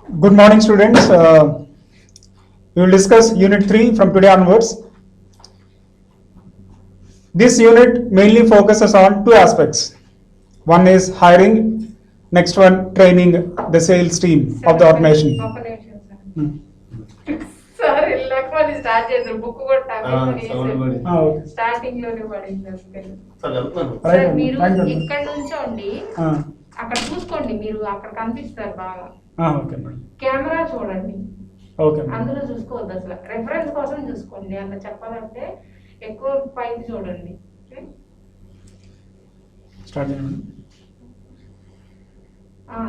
Good morning, students. We will discuss Unit 3 from today onwards. This unit mainly focuses on two aspects. One is hiring, next one training the sales team of the organization. Sir వెళ్ళాక వాళ్ళు start చేద్దాం book కూడా starting లోనే పడింది sir మీరు ఇక్కడ నుంచోండి అక్కడ చూసుకోండి మీరు అక్కడ కనిపిస్తారు బాగా కెమెరా చూడండి అందులో చూసుకోవద్దు అసలు రెఫరెన్స్ కోసం చూసుకోండి అట్లా చెప్పాలంటే ఎక్కువ పైకి చూడండి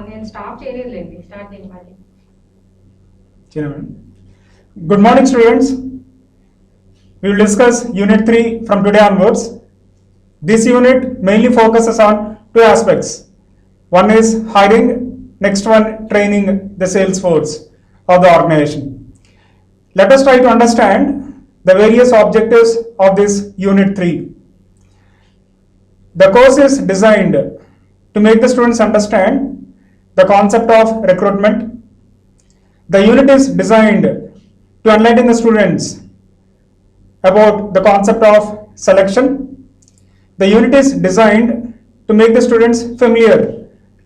నేను స్టాప్ చేయలేదులేండి స్టార్ట్ చేయాలి. Good morning, students. We will discuss Unit 3 from today onwards. This unit mainly focuses on two aspects. One is hiring, next one training the sales force of the organization. Let us try to understand the various objectives of this Unit 3. The course is designed to make the students understand the concept of recruitment. The unit is designed to enlighten the students about the concept of selection. The unit is designed to make the students familiar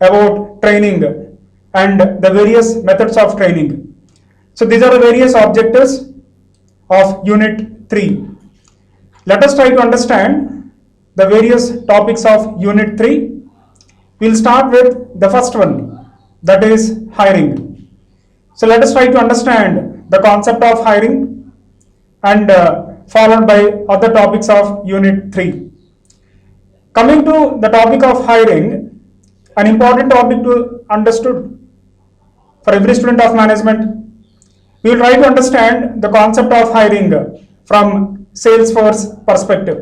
about training and the various methods of training. So these are the various objectives of Unit 3. Let us try to understand the various topics of Unit 3. We'll start with the first one, that is hiring. So let us try to understand the concept of hiring and followed by other topics of Unit 3. Coming to the topic of hiring, an important topic to understood for every student of management, we will try to understand the concept of hiring from Salesforce perspective.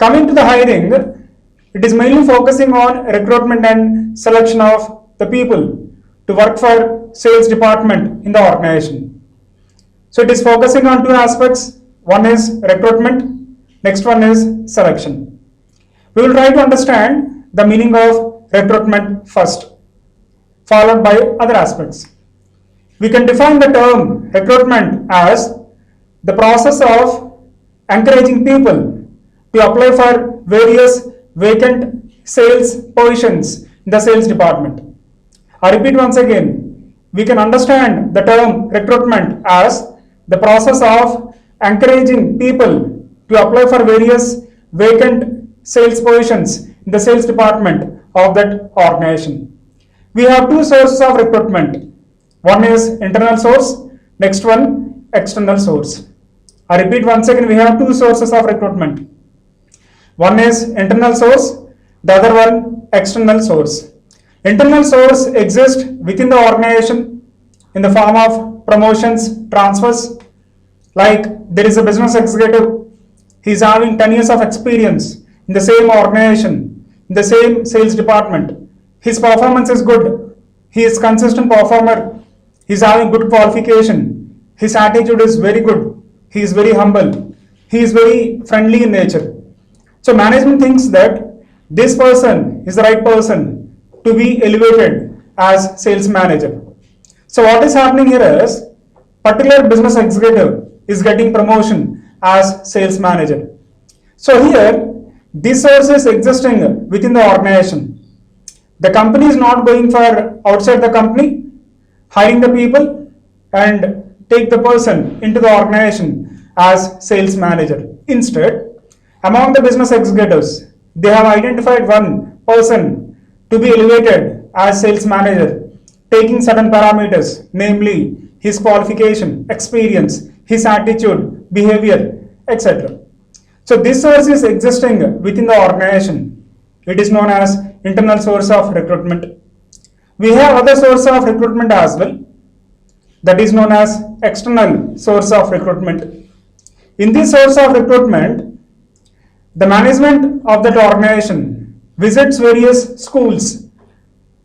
Coming to the hiring, it is mainly focusing on recruitment and selection of the people to work for sales department in the organization. So it is focusing on two aspects. One is recruitment, next one is selection. We will try to understand the meaning of recruitment first, followed by other aspects. We can define the term recruitment as the process of encouraging people to apply for various vacant sales positions in the sales department. I repeat once again, we can understand the term recruitment as the process of encouraging people to apply for various vacant sales positions in the sales department of that organization. We have two sources of recruitment. One is internal source, next one external source. I repeat once again, we have two sources of recruitment. One is internal source, the other one external source. Internal source exists within the organization in the form of promotions, transfers. Like there is a business executive, he is having 10 years of experience in the same organization, in the same sales department. His performance is good, he is consistent performer, he is having good qualification, his attitude is very good, he is very humble, he is very friendly in nature. So management thinks that this person is the right person to be elevated as sales manager. So what is happening here is particular business executive is getting promotion as sales manager. So here this source is existing within the organization. The company is not going for outside the company, hiring the people and take the person into the organization as sales manager. Instead, among the business executives, they have identified one person to be elevated as sales manager, taking certain parameters, namely his qualification, experience, his attitude, behavior, etc. So this source is existing within the organization. It is known as internal source of recruitment. We have other source of recruitment as well, that is known as external source of recruitment. In this source of recruitment, the management of that organization visits various schools,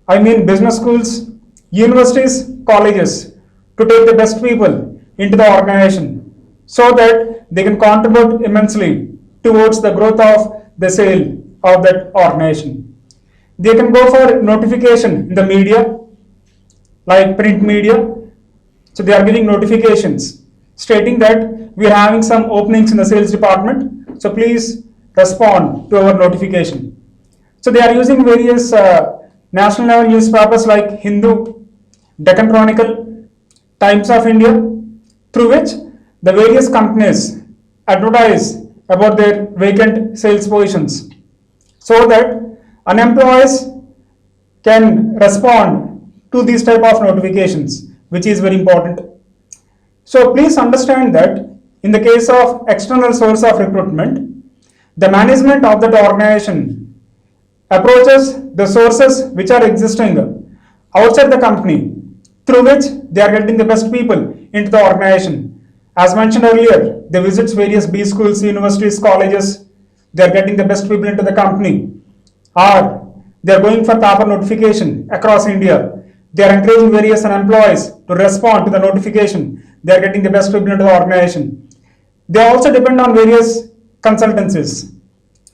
I mean business schools, universities, colleges, to take the best people into the organization so that they can contribute immensely towards the growth of the sale of that organization. They can go for notification in the media, like print media. So they are giving notifications stating that we are having some openings in the sales department. So please respond to our notification. So they are using various national level newspapers like Hindu, Deccan Chronicle, Times of India, through which the various companies advertise about their vacant sales positions so that unemployees can respond to these type of notifications, which is very important. So please understand that in the case of external source of recruitment, the management of that organization approaches the sources which are existing outside the company, through which they are getting the best people into the organization. As mentioned earlier, they visit various B schools, universities, colleges, they are getting the best people into the company, or they are going for paper notification across India. They are encouraging various employees to respond to the notification. They are getting the best people into the organization. They also depend on various consultancies.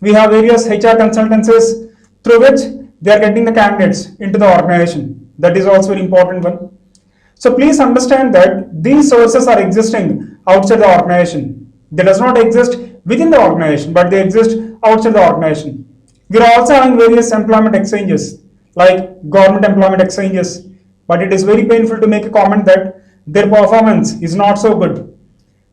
We have various HR consultancies through which they are getting the candidates into the organization. That is also an important one. So please understand that these sources are existing outside the organization. They does not exist within the organization, but they exist outside the organization. We are also having various employment exchanges like government employment exchanges, but it is very painful to make a comment that their performance is not so good.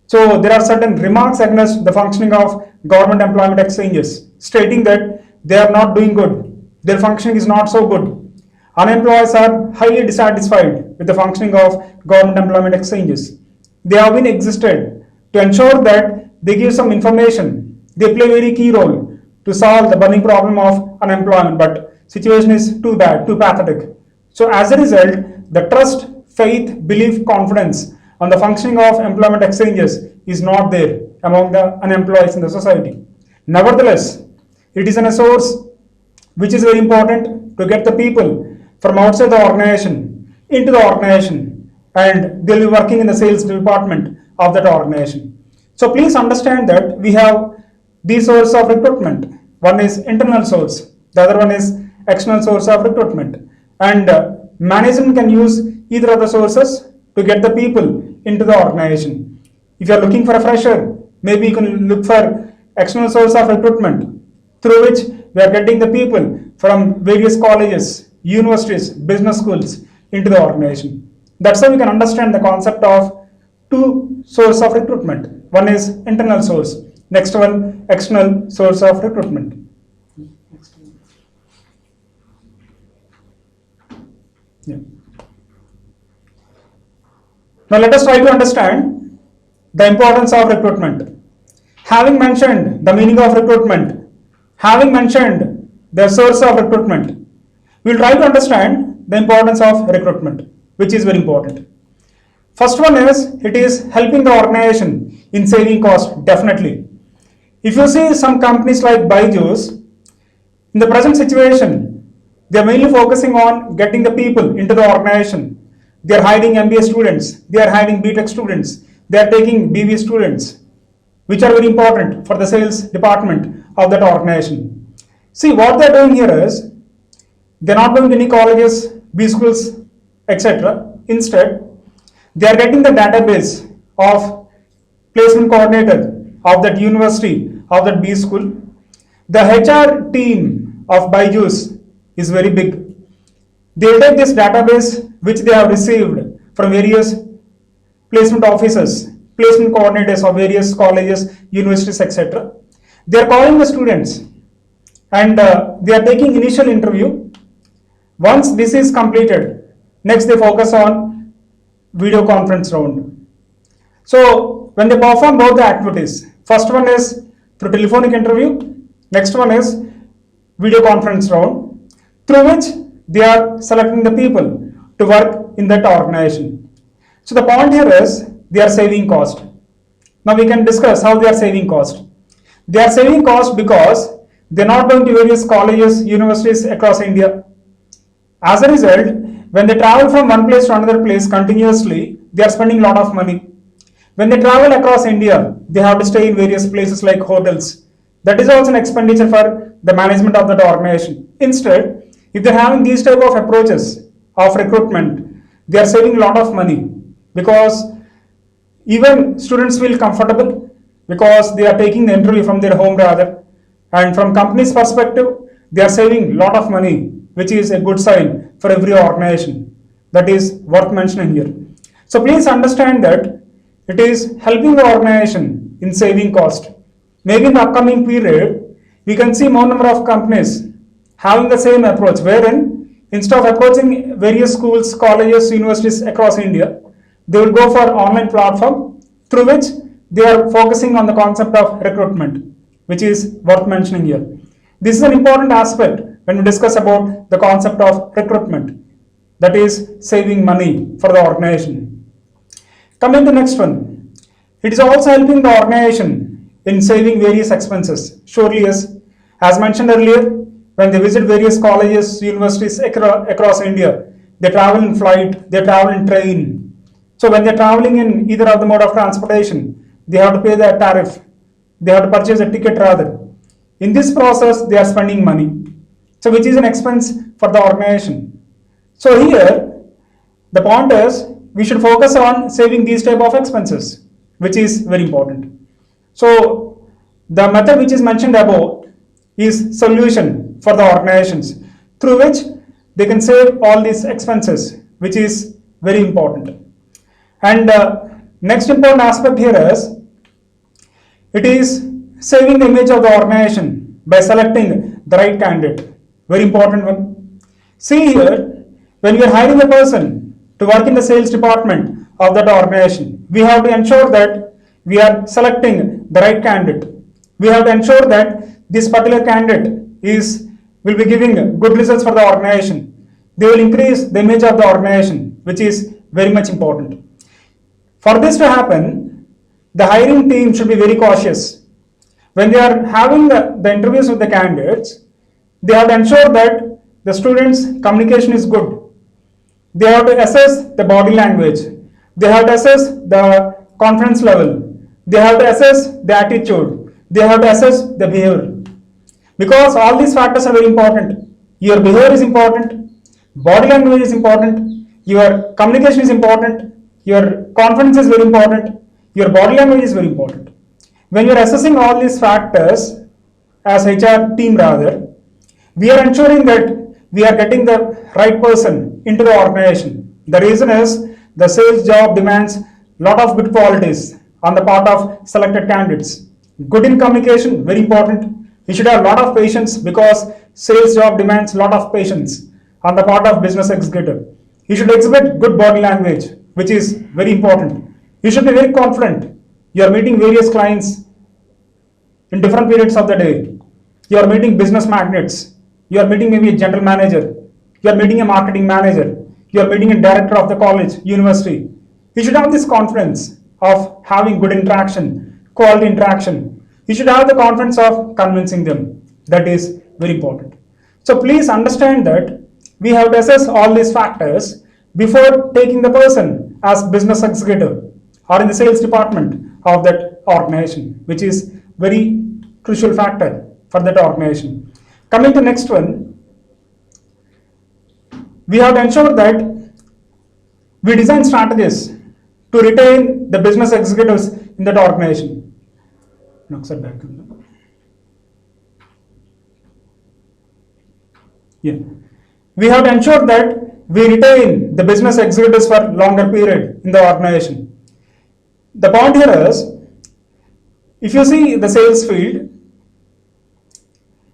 So there are certain remarks against the functioning of government employment exchanges, stating that they are not doing good, their functioning is not so good. Unemployees are highly dissatisfied with the functioning of government employment exchanges. They have been existed to ensure that they give some information. They play a very key role to solve the burning problem of unemployment, but situation is too bad, too pathetic. So as a result, the trust, faith, belief, confidence on the functioning of employment exchanges is not there among the unemployed in the society. Nevertheless, it is a source which is very important to get the people from outside the organization into the organization, and they'll be working in the sales department of that organization. So please understand that we have these sources of recruitment. One is internal source, the other one is external source of recruitment, and management can use either of the sources to get the people into the organization. If you are looking for a fresher, maybe you can look for external source of recruitment, through which we are getting the people from various colleges, universities, business schools into the organization. That's how we can understand the concept of two sources of recruitment. One is internal source, next one external source of recruitment. Yeah. Now let us try to understand the importance of recruitment. Having mentioned the meaning of recruitment, having mentioned the source of recruitment, we will try to understand the importance of recruitment, which is very important. First one is, it is helping the organization in saving cost, definitely. If you see some companies like Byju's, in the present situation, they are mainly focusing on getting the people into the organization. They are hiring MBA students, they are hiring BTech students, they are taking BV students, which are very important for the sales department of that organization. See, what they are doing here is, they are not going to any colleges, B schools, etc. Instead, they are getting the database of placement coordinator of that university, of that B school. The HR team of Byju's is very big. They will take this database which they have received from various placement officers, placement coordinators of various colleges, universities, etc. They are calling the students and they are taking initial interview. Once this is completed, next they focus on video conference round. So when they perform both the activities, first one is through telephonic interview, next one is video conference round, through which they are selecting the people to work in that organization. So the point here is, they are saving cost. Now we can discuss how they are saving cost. They are saving cost because they are not going to various colleges, universities across India. As a result, when they travel from one place to another place continuously, they are spending a lot of money. When they travel across India, they have to stay in various places like hotels. That is also an expenditure for the management of that organization. Instead, if they are having these type of approaches of recruitment, they are saving a lot of money, because even students feel comfortable because they are taking the interview from their home rather, and from company's perspective, they are saving a lot of money, which is a good sign for every organization. That is worth mentioning here. So please understand that it is helping the organization in saving cost. Maybe in the upcoming period, we can see more number of companies having the same approach, wherein instead of approaching various schools, colleges, universities across India, they will go for online platform through which they are focusing on the concept of recruitment, which is worth mentioning here. This is an important aspect when we discuss about the concept of recruitment, that is saving money for the organization. Coming to the next one, it is also helping the organization in saving various expenses. Surely yes, as mentioned earlier, when they visit various colleges, universities across India, they travel in flight, they travel in train. So when they're traveling in either of the mode of transportation, they have to pay their tariff, they have to purchase a ticket rather. In this process, they are spending money, so which is an expense for the organization. So here, the point is, we should focus on saving these type of expenses, which is very important. So the method which is mentioned above is solution for the organizations through which they can save all these expenses, which is very important. And next important aspect here is, it is saving the image of the organization by selecting the right candidate. Very important one. See here, when we are hiring a person to work in the sales department of that organization, we have to ensure that we are selecting the right candidate. We have to ensure that this particular candidate will be giving good results for the organization. They will increase the image of the organization, which is very much important. For this to happen, the hiring team should be very cautious. When they are having the interviews with the candidates, they have to ensure that the students' communication is good. They have to assess the body language. They have to assess the confidence level. They have to assess the attitude. They have to assess the behavior. Because all these factors are very important. Your behavior is important, body language is important, your communication is important, your confidence is very important, your body language is very important. When you are assessing all these factors as HR team rather, we are ensuring that we are getting the right person into the organization. The reason is, the sales job demands lot of good qualities on the part of selected candidates. Good in communication, very important. You should have a lot of patience, because sales job demands a lot of patience on the part of business executive. You should exhibit good body language, which is very important. You should be very confident. You are meeting various clients in different periods of the day. You are meeting business magnates. You are meeting maybe a general manager. You are meeting a marketing manager. You are meeting a director of the college, university. You should have this confidence of having good interaction, quality interaction. You should have the confidence of convincing them. That is very important. So please understand that we have to assess all these factors before taking the person as business executive or in the sales department of that organization, which is very crucial factor for that organization. Coming to next one, we have to ensure that we design strategies to retain the business executives in that organization. Yeah. We have to ensure that we retain the business executives for longer period in the organization. The point here is, if you see the sales field,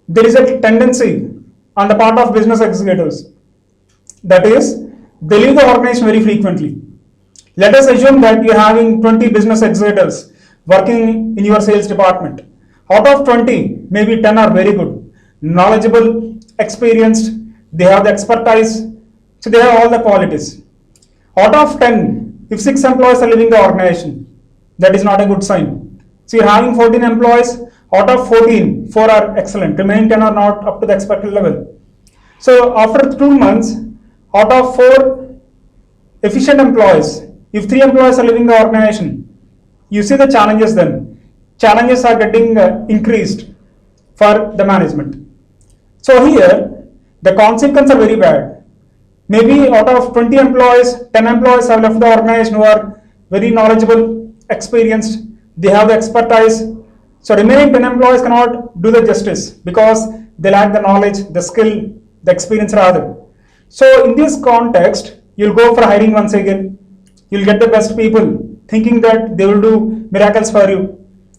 there is a tendency on the part of business executives, that is, they leave the organization very frequently. Let us assume that you are having 20 business executives working in your sales department. Out of 20, maybe 10 are very good, knowledgeable, experienced, they have the expertise, so they have all the qualities. Out of 10, if 6 employees are leaving the organization, that is not a good sign. So you are having 14 employees, out of 14, 4 are excellent, remaining 10 are not up to the expected level. So after 2 months, out of 4 efficient employees, if 3 employees are leaving the organization, you see the challenges then. Challenges are getting increased for the management. So here, the consequences are very bad. Maybe out of 20 employees, 10 employees have left the organization who are very knowledgeable, experienced, they have the expertise. So remaining 10 employees cannot do the justice because they lack the knowledge, the skill, the experience rather. So in this context, you'll go for hiring once again. You'll get the best people thinking that they will do miracles for you.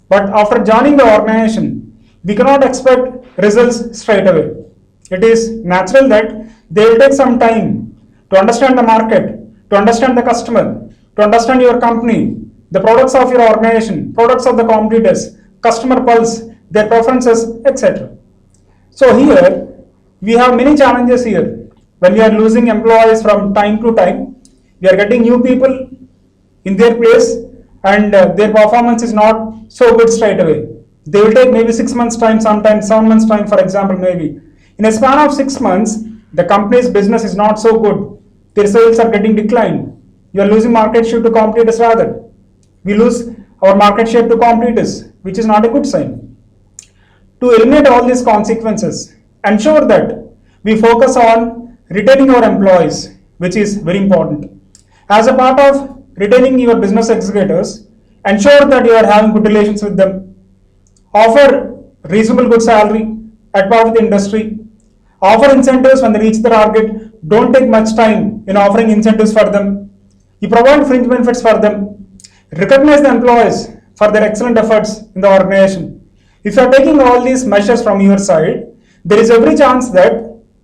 But after joining the organization, we cannot expect results straight away. It is natural that they will take some time to understand the market, to understand the customer, to understand your company, the products of your organization, products of the competitors, customer pulse, their preferences, etc. So here, we have many challenges here. When we are losing employees from time to time, we are getting new people in their place and their performance is not so good straight away. They will take maybe 6 months time, sometimes 7 months time, for example, maybe. In a span of 6 months, the company's business is not so good. Their sales are getting declined. You are losing market share to competitors rather. We lose our market share to competitors, which is not a good sign. To eliminate all these consequences, ensure that we focus on retaining our employees, which is very important. As a part of retaining your business executives, ensure that you are having good relations with them. Offer reasonable good salary at par with the industry. Offer incentives when they reach the target. Don't take much time in offering incentives for them. You provide fringe benefits for them. Recognize the employees for their excellent efforts in the organization. If you are taking all these measures from your side, there is every chance that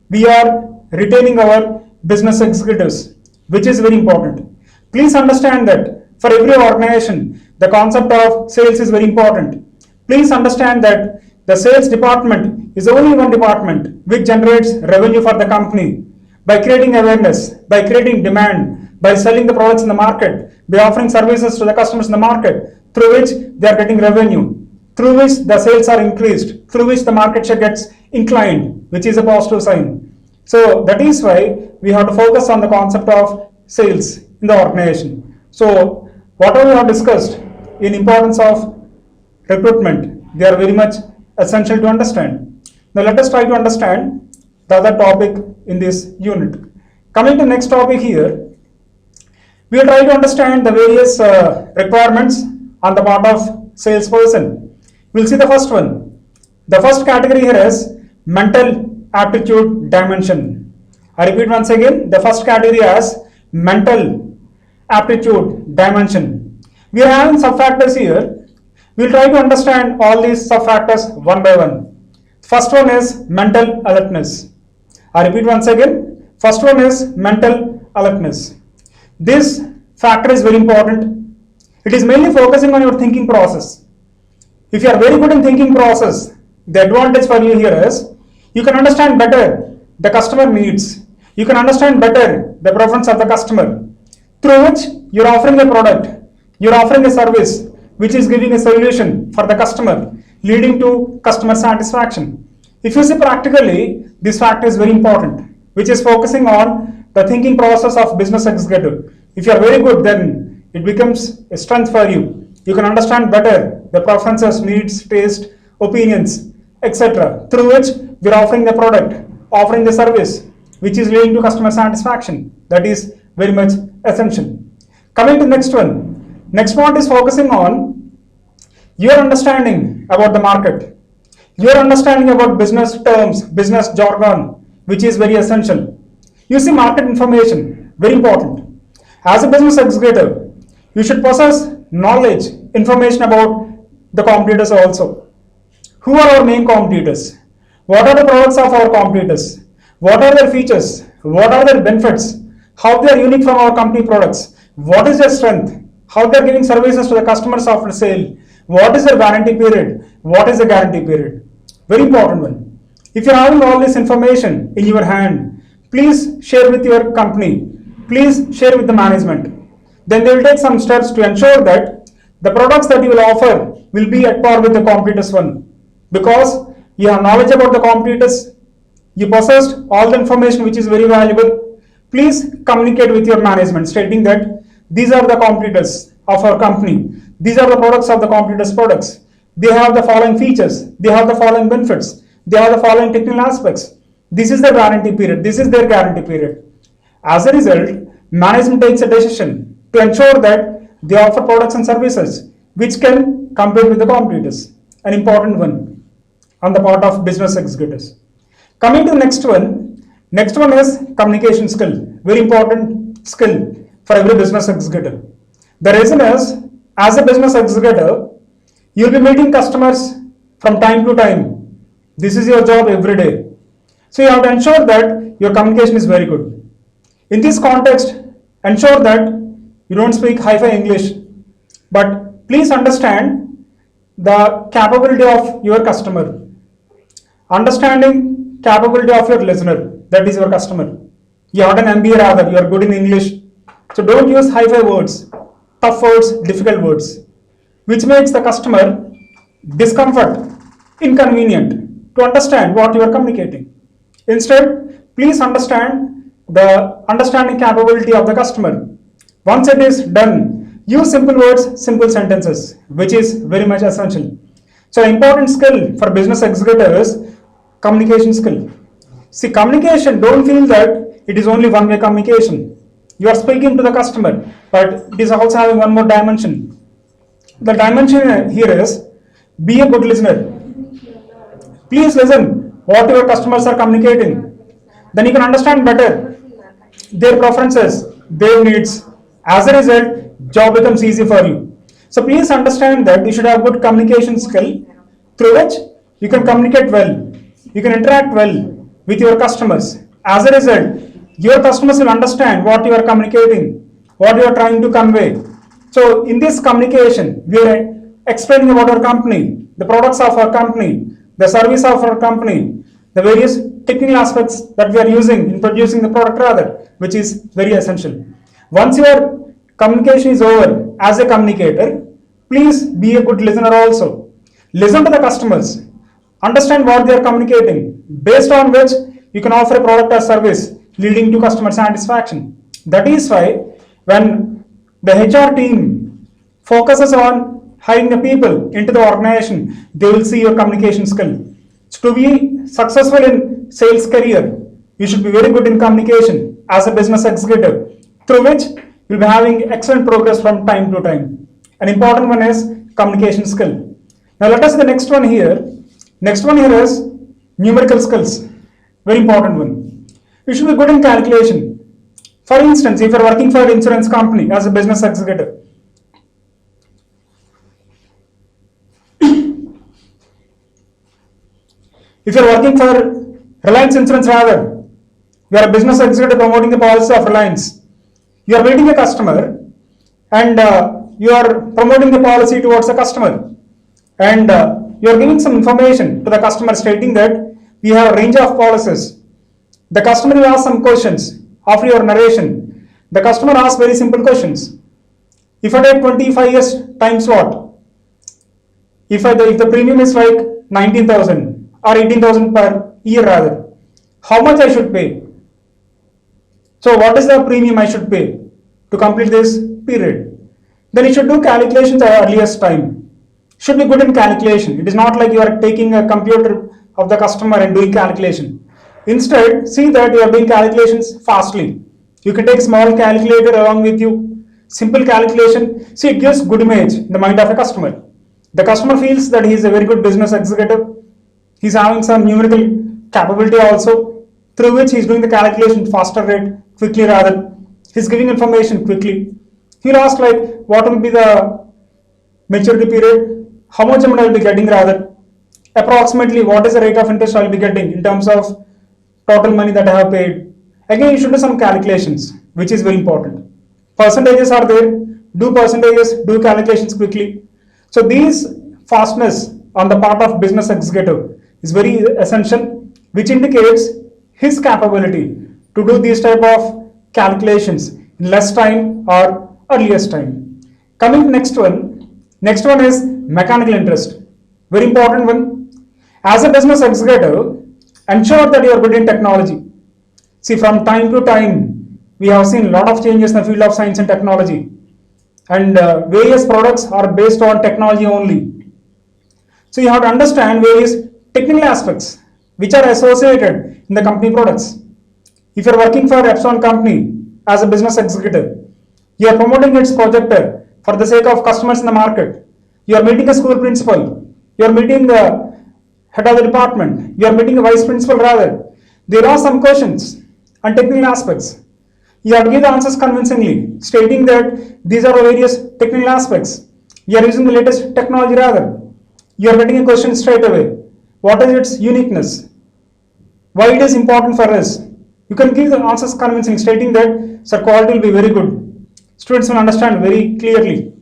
we are retaining our business executives, which is very important. Please understand that for every organization, the concept of sales is very important. Please understand that the sales department is only one department which generates revenue for the company by creating awareness, by creating demand, by selling the products in the market, by offering services to the customers in the market, through which they are getting revenue, through which the sales are increased, through which the market share gets inclined, which is a positive sign. So that is why we have to focus on the concept of sales in the organization. So whatever we have discussed in importance of recruitment, they are very much essential to understand. Now let us try to understand the other topic in this unit. Coming to next topic here, we will try to understand the various requirements on the part of salesperson. We'll see the first one. The first category here is mental aptitude dimension. I repeat once again, the first category is mental aptitude dimension. We are having sub-factors here. We'll try to understand all these sub-factors one by one. First one is mental alertness. I repeat once again, first one is mental alertness. This factor is very important. It is mainly focusing on your thinking process. If you are very good in thinking process, the advantage for you here is you can understand better the customer needs. You can understand better the preference of the customer, through which you are offering a product, you are offering a service which is giving a solution for the customer, leading to customer satisfaction. If you see practically, this factor is very important, which is focusing on the thinking process of business executive. If you are very good, then it becomes a strength for you. You can understand better the preferences, needs, taste, opinions, etc., through which we are offering the product, offering the service, which is leading to customer satisfaction. That is very much essential. Coming to next one. Next point is focusing on your understanding about the market, your understanding about business terms, business jargon, which is very essential. You see market information, very important. As a business executive, you should possess knowledge, information about the competitors also. Who are our main competitors? What are the products of our competitors? What are their features? What are their benefits? How they are unique from our company products? What is their strength? How they are giving services to the customers after sale? What is their warranty period? What is the guarantee period? Very important one. If you are having all this information in your hand, please share with your company. Please share with the management. Then they will take some steps to ensure that the products that you will offer will be at par with the competitors one. Because you have knowledge about the competitors, you possessed all the information which is very valuable. Please communicate with your management stating that these are the competitors of our company. These are the products of the competitors' products. They have the following features. They have the following benefits. They have the following technical aspects. This is the guarantee period. This is their guarantee period. As a result, management takes a decision to ensure that they offer products and services which can compete with the competitors. An important one on the part of business executives. Coming to next one is communication skill. Very important skill for every business executive. The reason is, as a business executive, you'll be meeting customers from time to time. This is your job every day. So you have to ensure that your communication is very good. In this context, ensure that you don't speak hi-fi English, but please understand the capability of your customer. Understanding capability of your listener, that is your customer. You have an MBA rather, you are good in English. So don't use hi-fi words, tough words, difficult words, which makes the customer discomfort, inconvenient to understand what you are communicating. Instead, please understand the understanding capability of the customer. Once it is done, use simple words, simple sentences, which is very much essential. So important skill for business executive is communication skill. See, communication, don't feel that it is only one-way communication. You are speaking to the customer, but it is also having one more dimension. The dimension here is, be a good listener. Please listen what your customers are communicating. Then you can understand better their preferences, their needs. As a result, job becomes easy for you. So please understand that you should have good communication skill through which you can communicate well, you can interact well with your customers. As a result, your customers will understand what you are communicating, what you are trying to convey. So in this communication, we are explaining about our company, the products of our company, the service of our company, the various technical aspects that we are using in producing the product rather, which is very essential. Once your communication is over as a communicator, please be a good listener also. Listen to the customers, understand what they are communicating, based on which you can offer a product or service leading to customer satisfaction. That is why when the HR team focuses on hiring the people into the organization, they will see your communication skill. So to be successful in sales career, you should be very good in communication as a business executive, through which you'll be having excellent progress from time to time. An important one is communication skill. Now let us see the next one here. Next one here is numerical skills. Very important one. You should be good in calculation. For instance, if you're working for an insurance company as a business executive, if you're working for Reliance Insurance rather, you are a business executive promoting the policy of Reliance. You are meeting a customer and you are promoting the policy towards the customer, and you are giving some information to the customer stating that we have a range of policies. The customer will ask some questions after your narration. The customer asks very simple questions. If I take 25 years time slot, if the premium is like 19,000 or 18,000 per year rather, how much I should pay? So what is the premium I should pay to complete this period? Then you should do calculations at earliest time. Should be good in calculation. It is not like you are taking a computer of the customer and doing calculation. Instead, see that you are doing calculations fastly. You can take small calculator along with you. Simple calculation. See, it gives good image in the mind of a customer. The customer feels that he is a very good business executive. He is having some numerical capability also, through which he is doing the calculation faster rate, quickly rather. He is giving information quickly. He will ask like, what will be the maturity period? How much amount I will be getting rather? Approximately what is the rate of interest I will be getting in terms of total money that I have paid? Again, you should do some calculations, which is very important. Percentages are there. Do percentages, do calculations quickly. So these fastness on the part of business executive is very essential, which indicates his capability to do these type of calculations in less time or earliest time. Coming to next one is mechanical interest. Very important one. As a business executive, ensure that you are good in technology. See, from time to time, we have seen a lot of changes in the field of science and technology, and various products are based on technology only. So you have to understand various technical aspects which are associated in the company products. If you're working for Epson company as a business executive, you are promoting its project for the sake of customers in the market. You are meeting a school principal. You are meeting the head of the department. You are meeting a vice principal rather. There are some questions on technical aspects. You have to give the answers convincingly, stating that these are the various technical aspects. You are using the latest technology rather. You are getting a question straight away. What is its uniqueness? Why it is important for us? You can give the answers convincingly, stating that sir, quality will be very good. Students will understand very clearly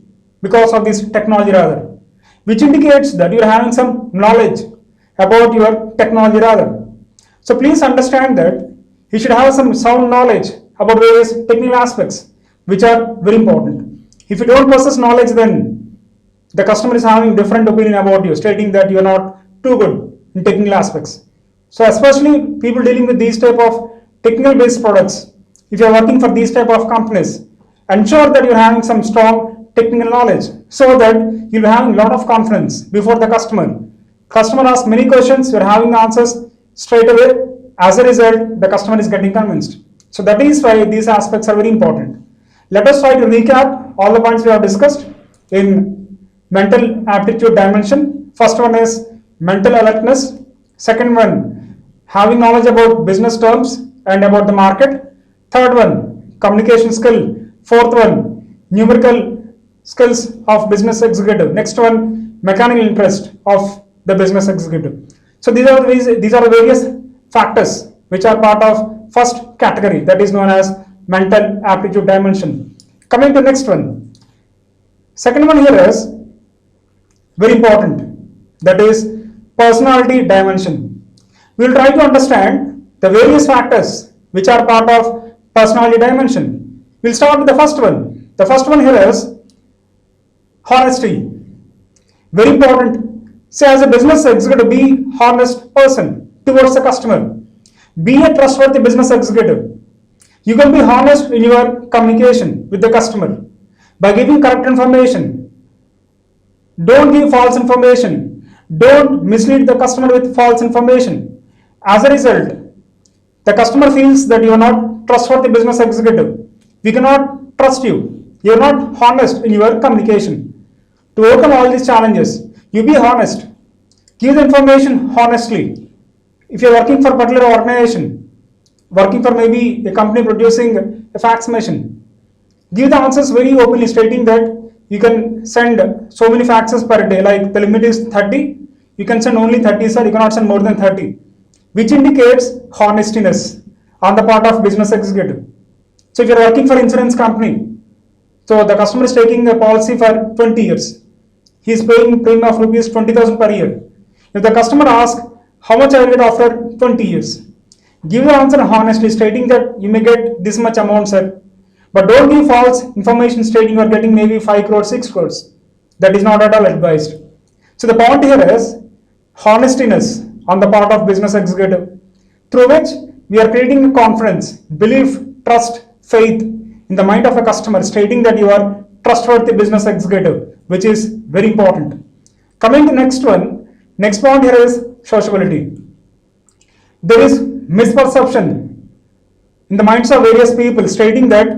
because of this technology rather, which indicates that you are having some knowledge about your technology rather. So please understand that you should have some sound knowledge about various technical aspects which are very important. If you don't possess knowledge, then the customer is having different opinion about you, stating that you are not too good in technical aspects. So especially people dealing with these type of technical based products, if you are working for these type of companies, ensure that you are having some strong technical knowledge so that you will have a lot of confidence before the customer. Customer asks many questions, you are having the answers straight away. As a result, the customer is getting convinced. So that is why these aspects are very important. Let us try to recap all the points we have discussed in mental aptitude dimension. First one is mental alertness. Second one, having knowledge about business terms and about the market. Third one, communication skill. Fourth one, numerical skills of business executive. Next one, mechanical interest of the business executive. So these are the various factors which are part of first category, that is known as mental aptitude dimension. Coming to next one. Second one here is very important, that is personality dimension. We will try to understand the various factors which are part of personality dimension. We'll start with the first one. The first one here is honesty. Very important. Say as a business executive, be honest person towards the customer. Be a trustworthy business executive. You can be honest in your communication with the customer by giving correct information. Don't give false information. Don't mislead the customer with false information. As a result, the customer feels that you are not trustworthy business executive. We cannot trust you. You are not honest in your communication. To overcome all these challenges, you be honest. Give the information honestly. If you are working for a particular organization, working for maybe a company producing a fax machine, give the answers very openly, stating that you can send so many faxes per day, like the limit is 30, you can send only 30, sir, you cannot send more than 30, which indicates honestiness on the part of business executive. So if you are working for insurance company, so the customer is taking a policy for 20 years, he is paying premium of rupees 20,000 per year. If the customer asks, how much I will get after 20 years? Give the answer honestly, stating that you may get this much amount, sir. But don't give false information stating you are getting maybe 5 crores, 6 crores. That is not at all advised. So the point here is honestiness on the part of business executive, through which we are creating a confidence, belief, trust, faith in the mind of a customer, stating that you are trustworthy business executive, which is very important. Coming to next one. Next point here is sociability. There is misperception in the minds of various people, stating that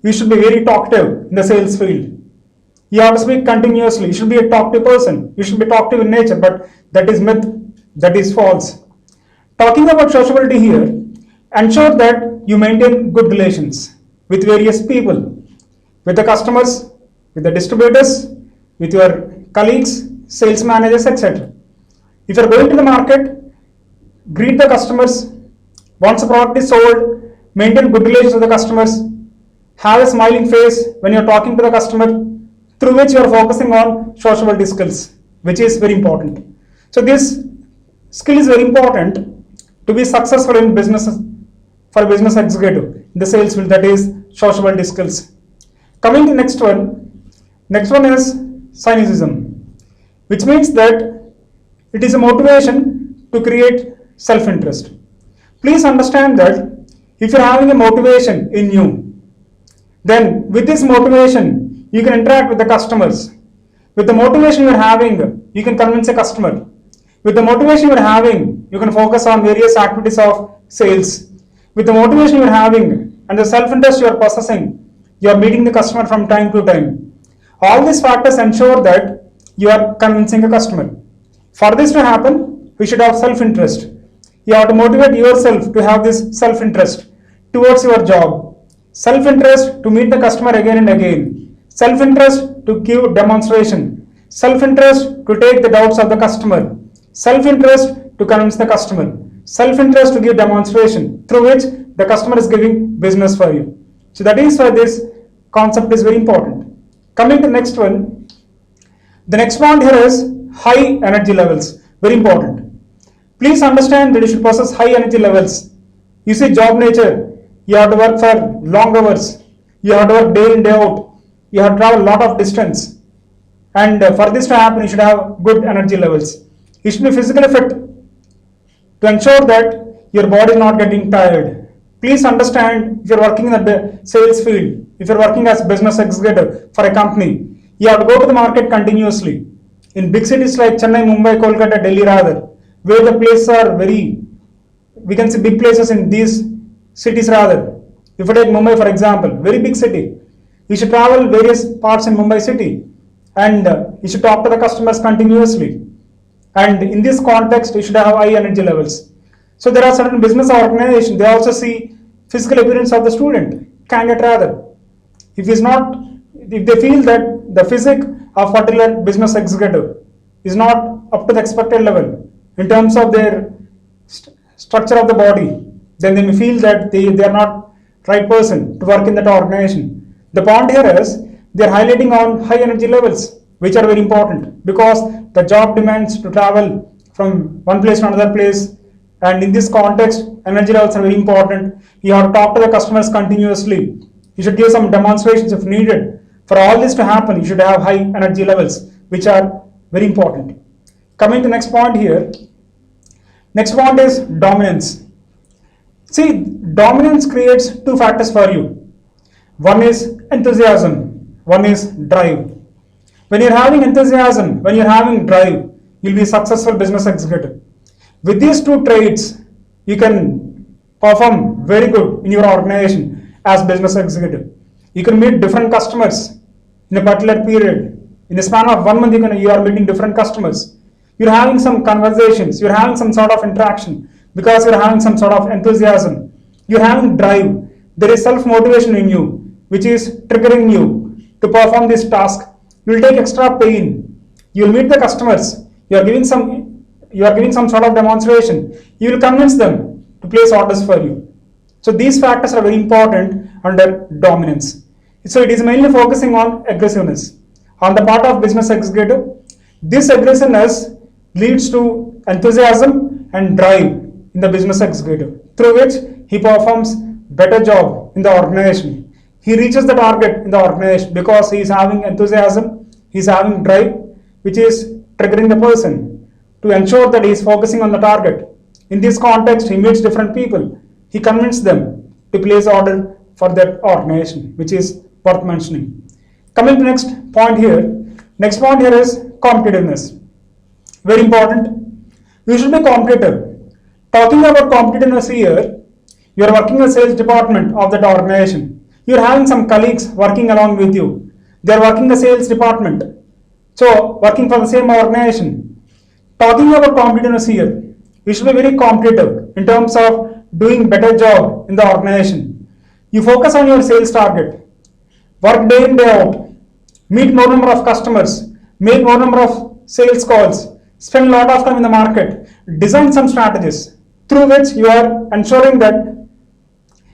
you should be very talkative in the sales field. You have to speak continuously. You should be a talkative person. You should be talkative in nature, but that is myth. That is false. Talking about sociability here, ensure that you maintain good relations with various people, with the customers, with the distributors, with your colleagues, sales managers, etc. If you are going to the market, greet the customers. Once a product is sold, maintain good relations with the customers. Have a smiling face when you are talking to the customer, through which you are focusing on sociability skills, which is very important. So this skill is very important to be successful in business, for a business executive in the sales field, that is sociability skills. Coming to next one is cynicism, which means that it is a motivation to create self-interest. Please understand that if you are having a motivation in you, then with this motivation, you can interact with the customers. With the motivation you are having, you can convince a customer. With the motivation you are having, you can focus on various activities of sales. with the motivation you are having and the self-interest you are possessing, you are meeting the customer from time to time. All these factors ensure that you are convincing a customer. For this to happen, we should have self-interest. You have to motivate yourself to have this self-interest towards your job. Self-interest to meet the customer again and again. Self-interest to give demonstration. Self-interest to take the doubts of the customer. Self-interest to convince the customer. Self-interest to give demonstration through which the customer is giving business for you. So that is why this concept is very important. Coming to the next one. The next point here is high energy levels. Very important. Please understand that you should possess high energy levels. You see job nature. You have to work for long hours. You have to work day in, day out. You have to travel a lot of distance. And for this to happen, you should have good energy levels. You should be physically fit to ensure that your body is not getting tired. Please understand, if you're working in the sales field, if you're working as business executive for a company, you have to go to the market continuously. In big cities like Chennai, Mumbai, Kolkata, Delhi rather, where the places are we can see big places in these cities rather. If you take Mumbai for example, very big city, you should travel various parts in Mumbai city and you should talk to the customers continuously. And in this context, you should have high energy levels. So there are certain business organizations, they also see physical appearance of the student, candidate rather. If they feel that the physique of particular business executive is not up to the expected level in terms of their structure of the body, then they may feel that they are not right person to work in that organization. The point here is they are highlighting on high energy levels, which are very important because the job demands to travel from one place to another place, and in this context energy levels are very important. You have to talk to the customers continuously. You should give some demonstrations if needed. For all this to happen, you should have high energy levels, which are very important. Coming to the next point here. Next point is dominance. See, dominance creates two factors for you. One is enthusiasm, one is drive. When you're having enthusiasm, when you're having drive, you'll be a successful business executive. With these two traits, you can perform very good in your organization as business executive. You can meet different customers in a particular period. In a span of 1 month, you are meeting different customers. You're having some conversations, you're having some sort of interaction because you're having some sort of enthusiasm. You're having drive. There is self-motivation in you, which is triggering you to perform this task. You will take extra pain. You will meet the customers. You are giving some sort of demonstration. You will convince them to place orders for you. So these factors are very important under dominance. So it is mainly focusing on aggressiveness. On the part of business executive, this aggressiveness leads to enthusiasm and drive in the business executive, through which he performs better job in the organization. He reaches the target in the organization because he is having enthusiasm, he is having drive, which is triggering the person to ensure that he is focusing on the target. In this context, he meets different people. He convinces them to place order for that organization, which is worth mentioning. Coming to next point here. Next point here is competitiveness. Very important. You should be competitive. Talking about competitiveness here, you are working in the sales department of that organization. You are having some colleagues working along with you. They are working in the sales department. So, working for the same organization. Talking about competitiveness here, you should be very competitive in terms of doing better job in the organization. You focus on your sales target. Work day in, day out. Meet more number of customers. Make more number of sales calls. Spend a lot of time in the market. Design some strategies through which you are ensuring that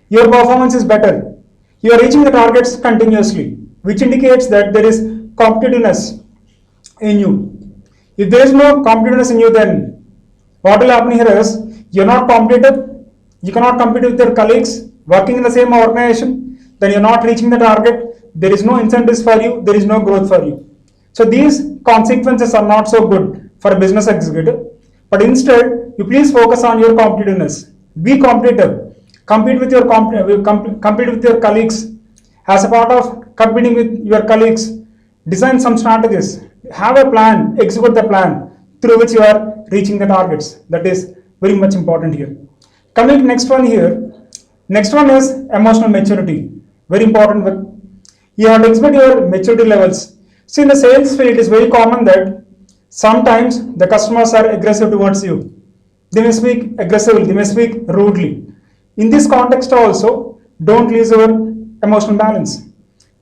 your performance is better. You are reaching the targets continuously, which indicates that there is competitiveness in you. If there is no competitiveness in you, then what will happen here is you are not competitive, you cannot compete with your colleagues working in the same organization, then you are not reaching the target, there is no incentives for you, there is no growth for you. So these consequences are not so good for a business executive, but instead you please focus on your competitiveness. Be competitive. Compete with your colleagues. As a part of competing with your colleagues, design some strategies. Have a plan, execute the plan through which you are reaching the targets. That is very much important here. Coming to next one here, Next one is emotional maturity. Very important. You have to exhibit your maturity levels. See, in the sales field, it is very common that sometimes the customers are aggressive towards you. They may speak aggressively, they may speak rudely. In this context also, don't lose your emotional balance.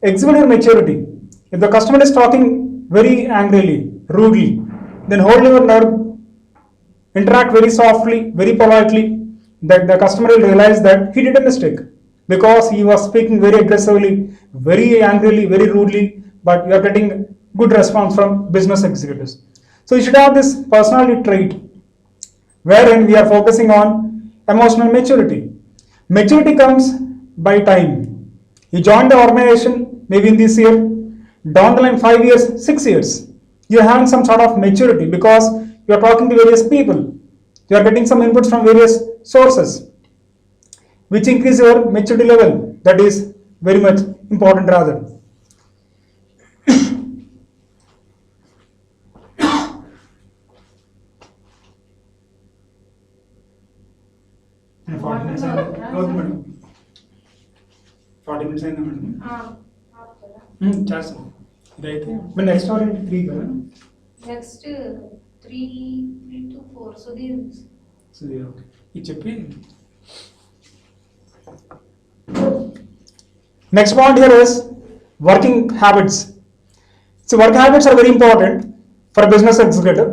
Exhibit your maturity. If the customer is talking very angrily, rudely, then hold your nerve, interact very softly, very politely, that the customer will realize that he did a mistake because he was speaking very aggressively, very angrily, very rudely, but you are getting good response from business executives. So you should have this personality trait wherein we are focusing on emotional maturity. Maturity comes by time. You join the organization maybe in this year, down the line 5 years, 6 years, you are having some sort of maturity because you are talking to various people. You are getting some inputs from various sources, which increase your maturity level. That is very much important rather. Water madam. 40 minutes అయిందా madam చేస్తాం ఇదైతే మరి next hour ఏంటి 3 కదా next 3 to 4 Sudheer okay ఇది చెప్పి next point here is working habits. So work habits are very important for a business executive.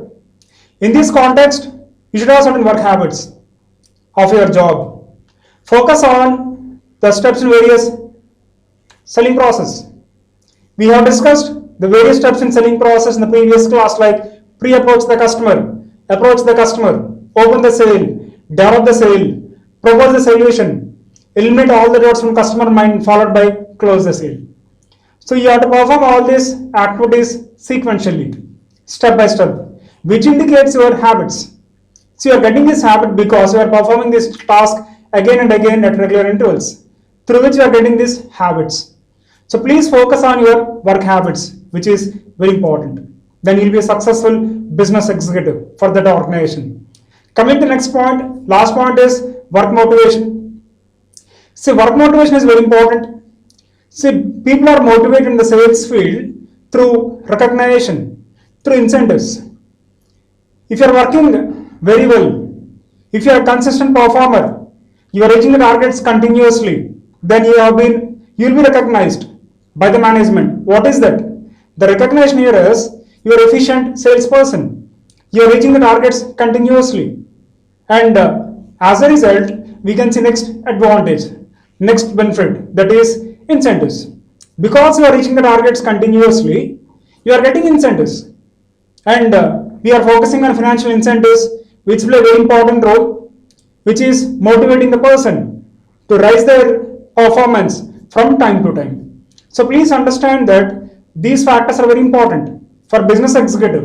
In this context, you should have certain work habits of your job. Focus on the steps in various selling process. We have discussed the various steps in selling process in the previous class, like pre-approach the customer, approach the customer, open the sale, develop the sale, propose the solution, eliminate all the doubts from customer mind, followed by close the sale. So you have to perform all these activities sequentially, step by step, which indicates your habits. So you are getting this habit because you are performing this task again and again at regular intervals, through which you are getting these habits. So please focus on your work habits, which is very important. Then you will be a successful business executive for that organization. Coming to the next point, last point is work motivation. See, work motivation is very important. See, people are motivated in the sales field through recognition, through incentives. If you are working very well, if you are a consistent performer, you are reaching the targets continuously, then you will be recognized by the management. What is that? The recognition here is you are efficient salesperson. You are reaching the targets continuously, and as a result, we can see next advantage, next benefit, that is incentives. Because you are reaching the targets continuously, you are getting incentives, and we are focusing on financial incentives, which play a very important role, which is motivating the person to rise their performance from time to time. So please understand that these factors are very important for business executive.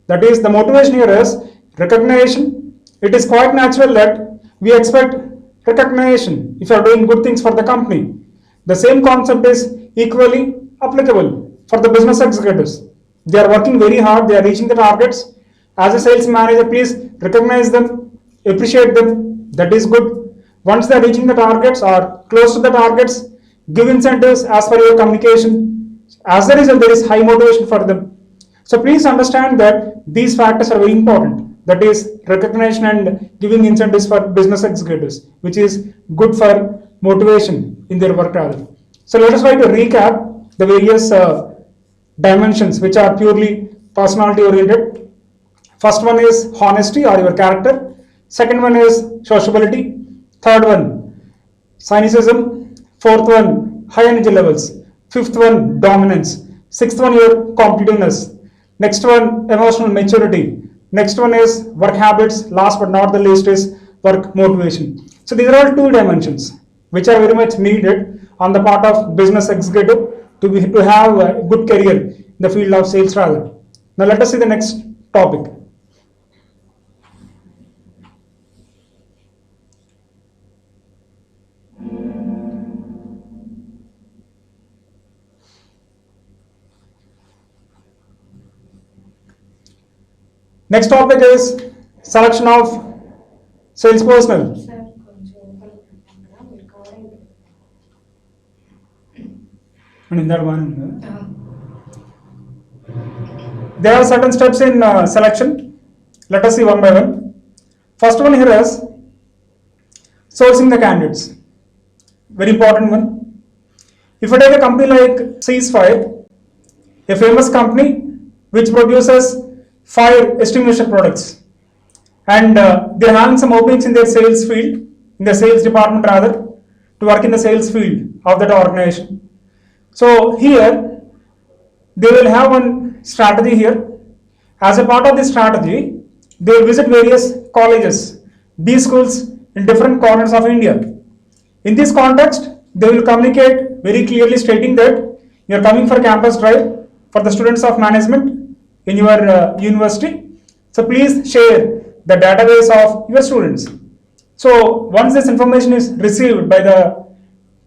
That is, the motivation here is recognition. It is quite natural that we expect recognition if you are doing good things for the company. The same concept is equally applicable for the business executives. They are working very hard, they are reaching the targets. As a sales manager, please recognize them, appreciate them. That is good. Once they are reaching the targets or close to the targets, give incentives as per your communication. As a result, there is high motivation for them. So please understand that these factors are very important. That is recognition and giving incentives for business executives, which is good for motivation in their work rather. So let us try to recap the various dimensions which are purely personality oriented. First one is honesty or your character. Second one is sociability. Third one, cynicism. Fourth one, high energy levels. Fifth one, dominance. Sixth one, your competitiveness. Next one, emotional maturity. Next one is work habits. Last but not the least is work motivation. So these are all 2 dimensions which are very much needed on the part of business executive to have a good career in the field of sales rather. Now let us see the next topic. Next topic is selection of sales personnel. And in that one, there are certain steps in selection. Let us see one by one. First one here is sourcing the candidates. Very important one. If you take a company like Ceasefire, a famous company which produces fire extinguisher products, and they're having some openings in their sales field, in the sales department rather, to work in the sales field of that organization. So here they will have one strategy here. As a part of this strategy, they will visit various colleges, B schools in different corners of India. In this context, they will communicate very clearly stating that you are coming for campus drive for the students of management in your university. So please share the database of your students. So once this information is received by the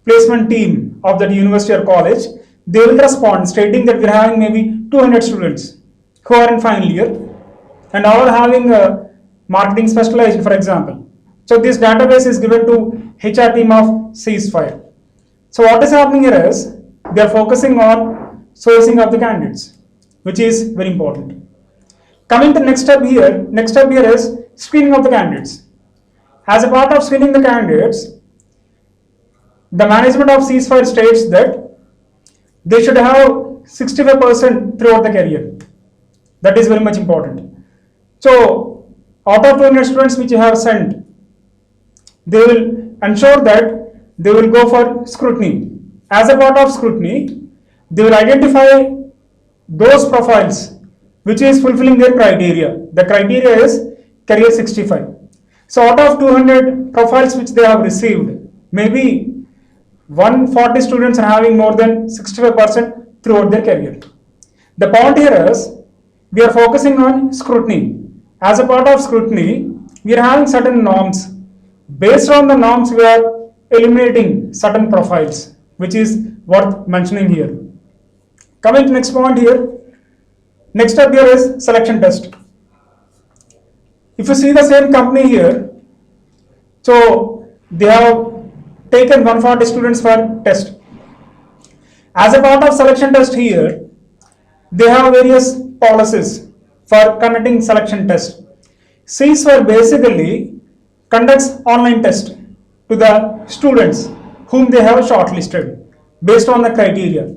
placement team of that university or college, they will respond stating that we are having maybe 200 students who are in final year and all having a marketing specialization, for example. So this database is given to HR team of Ceasefire. So what is happening here is they are focusing on sourcing of the candidates, which is very important. Coming to next step here is screening of the candidates. As a part of screening the candidates, the management of Ceasefire states that they should have 65% throughout the career. That is very much important. So out of 200 students which you have sent, they will ensure that they will go for scrutiny. As a part of scrutiny, they will identify those profiles which is fulfilling their criteria. The criteria is career 65. So out of 200 profiles which they have received, maybe 140 students are having more than 65% throughout their career. The point here is we are focusing on scrutiny. As a part of scrutiny, we are having certain norms. Based on the norms, we are eliminating certain profiles, which is worth mentioning here. Coming to next point here, next step here is selection test. If you see the same company here, so they have taken 140 students for test. As a part of selection test here, they have various policies for conducting selection test. Ceasefire basically conducts online test to the students whom they have shortlisted based on the criteria.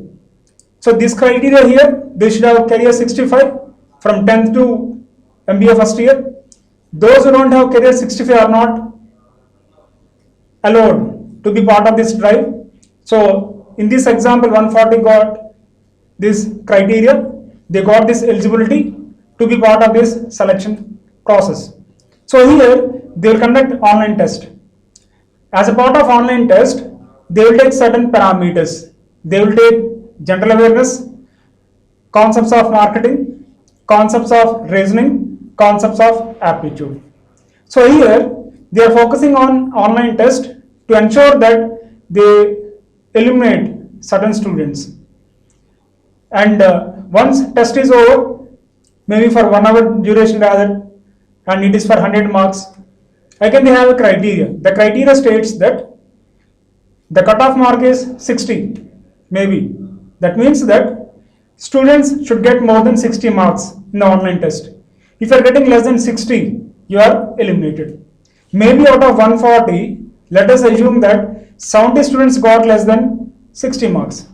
So this criteria here, they should have career 65 from 10th to MBA first year. Those who don't have career 65 are not allowed to be part of this drive. So in this example, 140 got this criteria, they got this eligibility to be part of this selection process. So here they will conduct online test. As a part of online test, they will take certain parameters. They will take general awareness, concepts of marketing, concepts of reasoning, concepts of aptitude. So here they are focusing on online test to ensure that they eliminate certain students. And once test is over, maybe for 1 hour duration rather, and it is for 100 marks, again they have a criteria. The criteria states that the cutoff mark is 60 maybe. That means that students should get more than 60 marks in the online test. If you are getting less than 60, you are eliminated. Maybe out of 140, let us assume that 70 students got less than 60 marks.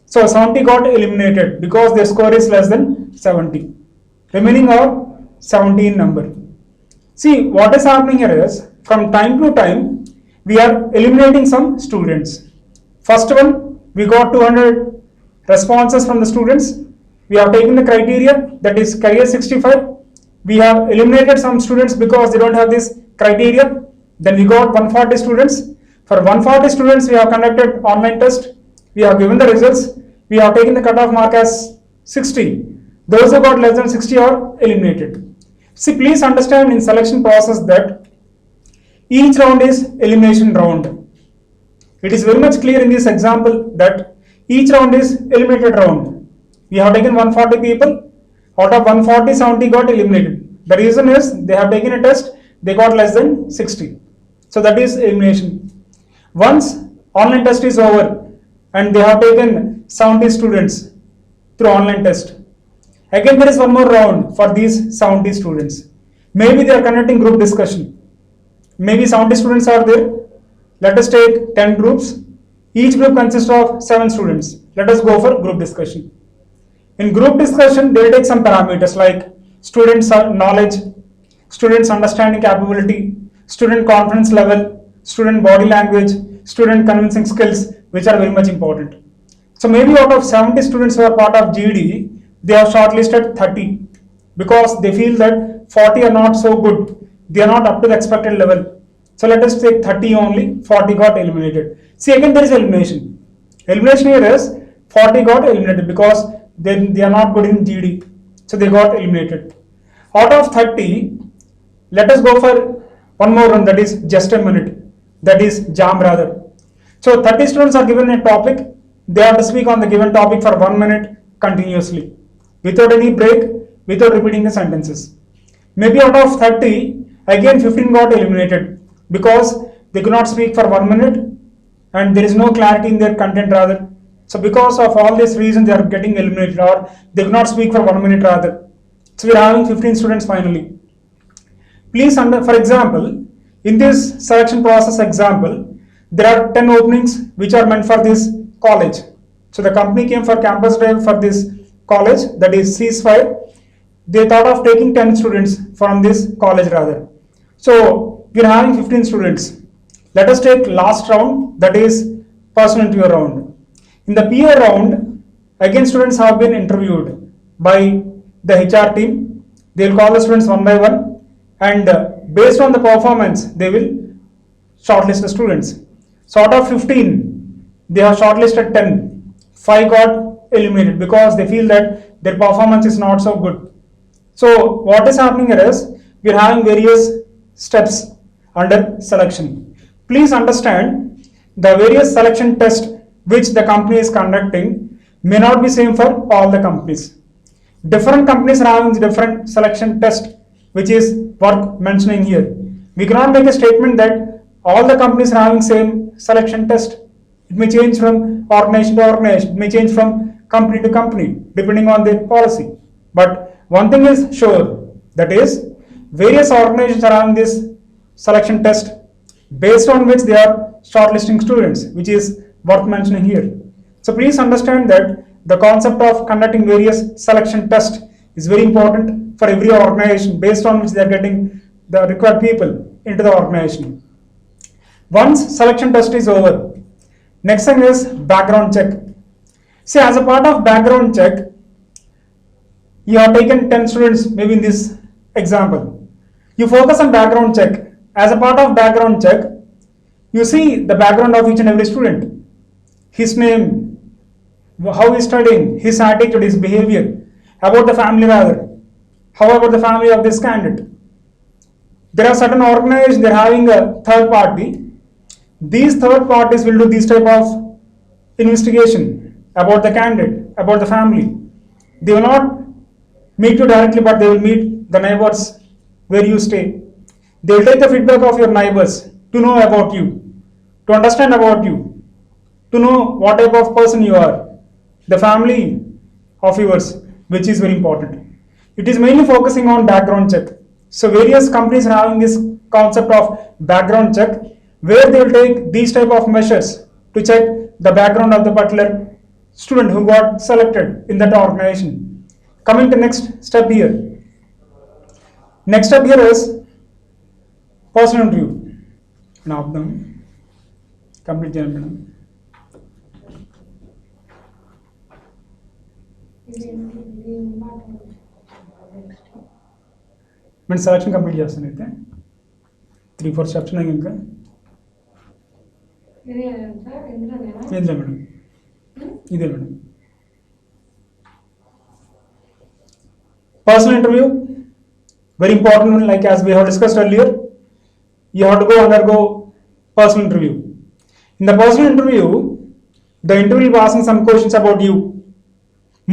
So 70 got eliminated because their score is less than 70. Remaining are 17 number. See, what is happening here is, from time to time, we are eliminating some students. First one, we got 200 responses from the students. We have taken the criteria, that is career 65. We have eliminated some students because they don't have this criteria. Then we got 140 students. For 140 students, we have conducted online test. We have given the results. We have taken the cutoff mark as 60. Those who got less than 60 are eliminated. See, please understand in selection process that each round is elimination round. It is very much clear in this example that each round is eliminated round. We have taken 140 people. Out of 140, 70 got eliminated. The reason is they have taken a test, they got less than 60. So that is elimination. Once online test is over and they have taken 70 students through online test, again there is one more round for these 70 students. Maybe they are conducting group discussion. Maybe 70 students are there. Let us take 10 groups. Each group consists of 7 students. Let us go for group discussion. In group discussion, they will take some parameters like students' knowledge, students' understanding capability, student confidence level, student body language, student convincing skills, which are very much important. So maybe out of 70 students who are part of GD, they have shortlisted 30 because they feel that 40 are not so good. They are not up to the expected level. So let us take 30 only, 40 got eliminated. See, again there is elimination. Elimination here is 40 got eliminated because they are not good in GD. So they got eliminated. Out of 30, let us go for one more one, that is just a minute. That is JAM rather. So 30 students are given a topic. They have to speak on the given topic for 1 minute continuously, without any break, without repeating the sentences. Maybe out of 30, again 15 got eliminated because they could not speak for 1 minute and there is no clarity in their content rather. So because of all these reasons they are getting eliminated, or they could not speak for 1 minute rather. So we are having 15 students finally. Please, for example, in this selection process example, there are 10 openings which are meant for this college. So the company came for campus drive for this college, that is Ceasefire. They thought of taking 10 students from this college rather. So we are having 15 students. Let us take last round, that is personal interview round. In the PA round, again students have been interviewed by the HR team. They will call the students one by one, and based on the performance, they will shortlist the students. So out of 15, they have shortlisted 10. 5 got eliminated because they feel that their performance is not so good. So what is happening here is, we are having various steps under selection. Please understand, the various selection tests which the company is conducting may not be same for all the companies. Different companies are having different selection test, which is worth mentioning here. We cannot make a statement that all the companies are having same selection test. It may change from organization to organization, it may change from company to company, depending on their policy. But one thing is sure, that is, various organizations are having this selection test based on which they are shortlisting students, which is worth mentioning here. So please understand that the concept of conducting various selection tests is very important for every organization, based on which they are getting the required people into the organization. Once selection test is over, next thing is background check. See, as a part of background check, you have taken 10 students, maybe in this example. You focus on background check. As a part of background check, you see the background of each and every student. His name, how he is studying, his attitude, his behavior, about the family rather. How about the family of this candidate? There are certain organizations, they are having a third party. These third parties will do this type of investigation about the candidate, about the family. They will not meet you directly, but they will meet the neighbors where you stay. They will take the feedback of your neighbors to know about you, to understand about you, to know what type of person you are, the family of yours, which is very important. It is mainly focusing on background check. So various companies are having this concept of background check, where they will take these type of measures to check the background of the particular student who got selected in that organization. Coming to next step here. Next step here is personal interview. Now them complete madam. నేను selection complete చేస్తాను అయితే 3-4 steps ఉన్నాయి ఇంకా ఇదే madam ఇదే madam personal interview, very important one, like as we have discussed earlier, you have to undergo personal interview. In the personal interview, the interview will be asking some questions about you,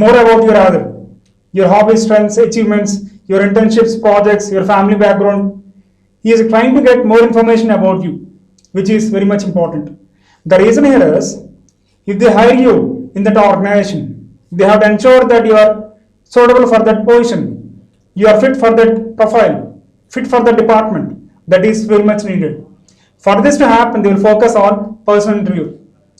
more about your other, your hobbies, strengths, achievements, your internships, projects, your family background. He is trying to get more information about you, which is very much important. The reason here is, if they hire you in that organization, they have to ensure that you are suitable for that position, you are fit for that profile, fit for the department. That is very much needed. For this to happen, they will focus on personal interview.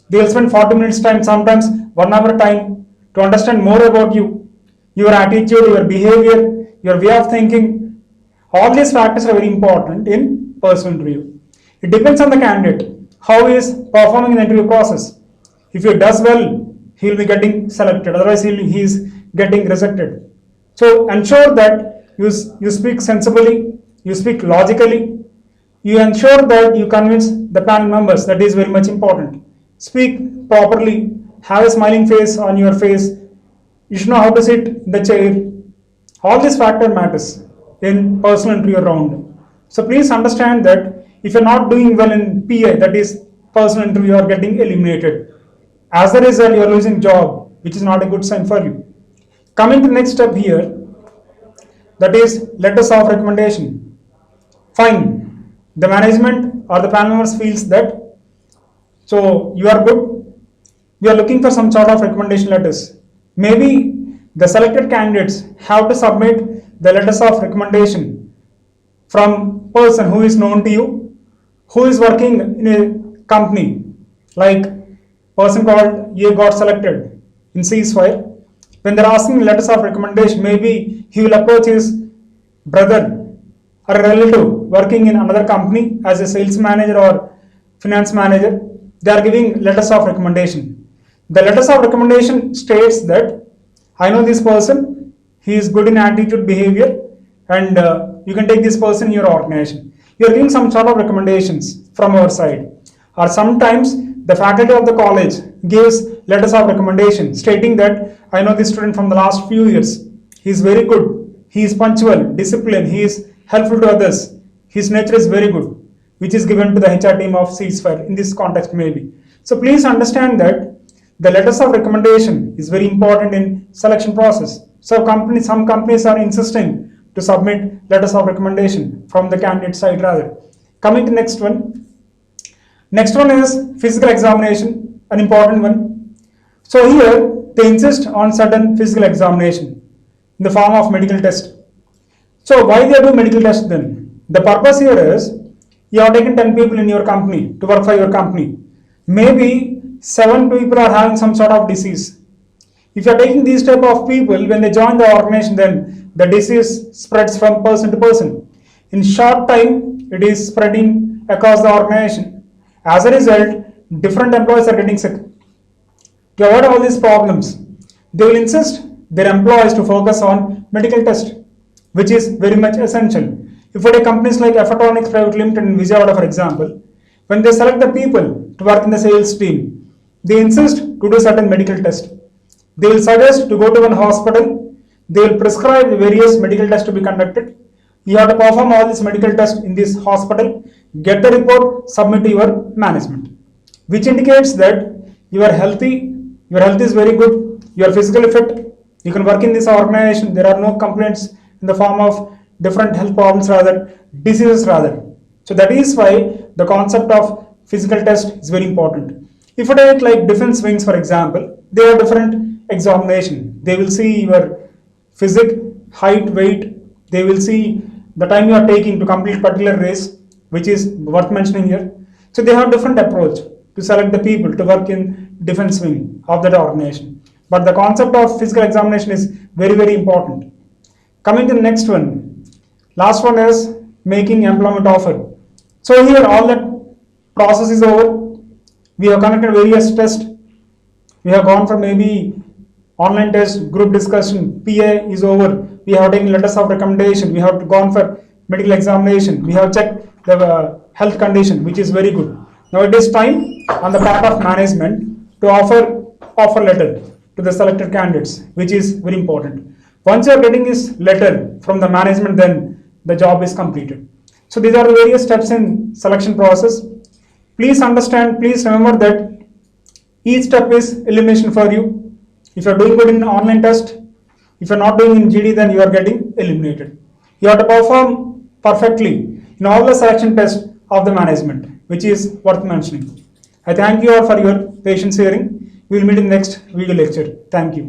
They will spend 40 minutes time, sometimes 1 hour time, to understand more about you, your attitude, your behavior, your way of thinking. All these factors are very important in personal interview. It depends on the candidate, how he is performing in the interview process. If he does well, he will be getting selected, otherwise he is getting rejected. So ensure that you speak sensibly, you speak logically, you ensure that you convince the panel members. That is very much important. Speak properly, have a smiling face on your face, you should know how to sit in the chair. All this factor matters in personal interview round. So please understand that if you're not doing well in PA, that is personal interview, you are getting eliminated. As a result, you are losing job, which is not a good sign for you. Coming to the next step here, that is letters of recommendation. Fine, the management or the panel members feels that, so you are good, we are looking for some sort of recommendation letters. Maybe the selected candidates have to submit the letters of recommendation from person who is known to you, who is working in a company. Like person called A got selected in Ceasefire. When they're asking letters of recommendation, maybe he will approach his brother or a relative working in another company as a sales manager or finance manager. They are giving letters of recommendation. The letters of recommendation states that I know this person, he is good in attitude, behavior, and you can take this person in your organization. You are giving some sort of recommendations from our side. Or sometimes the faculty of the college gives letters of recommendation stating that I know this student from the last few years. He is very good. He is punctual, disciplined. He is helpful to others. His nature is very good, which is given to the HR team of Ceasefire in this context maybe. So please understand that the letters of recommendation is very important in selection process. So some companies are insisting to submit letters of recommendation from the candidate side rather. Coming to next one. Next one is physical examination, an important one. So here they insist on certain physical examination in the form of medical test. So why they do medical test then? The purpose here is, you have taken 10 people in your company to work for your company. Maybe 7 people are having some sort of disease. If you are taking these type of people, when they join the organization, then the disease spreads from person to person. In short time, it is spreading across the organization. As a result, different employees are getting sick. To avoid all these problems, they will insist their employees to focus on medical test, which is very much essential. If you take companies like Effatronics Private Limited in Vijayawada, for example, when they select the people to work in the sales team, they insist to do certain medical test. They will suggest to go to one hospital. They will prescribe various medical tests to be conducted. You have to perform all these medical tests in this hospital, get the report, submit to your management, which indicates that you are healthy, your health is very good, you are physically fit, you can work in this organization, there are no complaints in the form of different health problems rather, diseases rather. So that is why the concept of physical test is very important. If you take like defense wings, for example, they have different examination. They will see your physique, height, weight. They will see the time you are taking to complete particular race, which is worth mentioning here. So they have different approach to select the people to work in defense wing of that organization. But the concept of physical examination is very, very important. Coming to the next one. Last one is making employment offer. So here all that process is over. We have conducted various tests. We have gone for maybe online test, group discussion, PA is over. We have taken letters of recommendation. We have gone for medical examination. We have checked the health condition, which is very good. Now it is time on the part of management to offer letter to the selected candidates, which is very important. Once you are getting this letter from the management, then the job is completed. So these are the various steps in selection process. Please understand, please remember that each step is elimination for you. If you are doing good in online test, if you are not doing in GD, then you are getting eliminated. You have to perform perfectly in all the selection tests of the management, which is worth mentioning. I thank you all for your patience hearing. We will meet in the next video lecture. Thank you.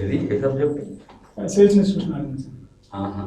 ఇది ఏ subject? Sales institution. ఆహా